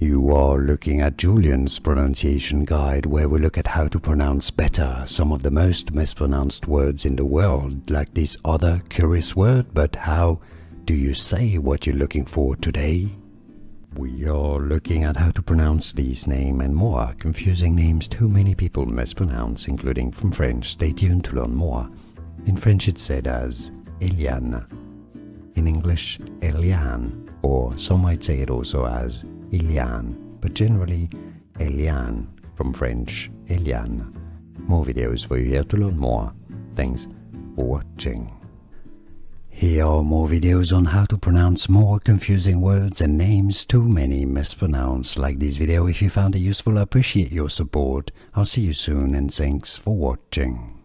You are looking at Julian's pronunciation guide, where we look at how to pronounce better some of the most mispronounced words in the world, like this other curious word. But how do you say what you're looking for today? We are looking at how to pronounce these names and more confusing names too many people mispronounce, including from French. Stay tuned to learn more. In French it's said as Eliane. In English, Eliane, or some might say it also as Iliane, but generally Eliane, from French Eliane. More videos for you here to learn more. Thanks for watching. Here are more videos on how to pronounce more confusing words and names too many mispronounced. Like this video if you found it useful. I appreciate your support. I'll see you soon and thanks for watching.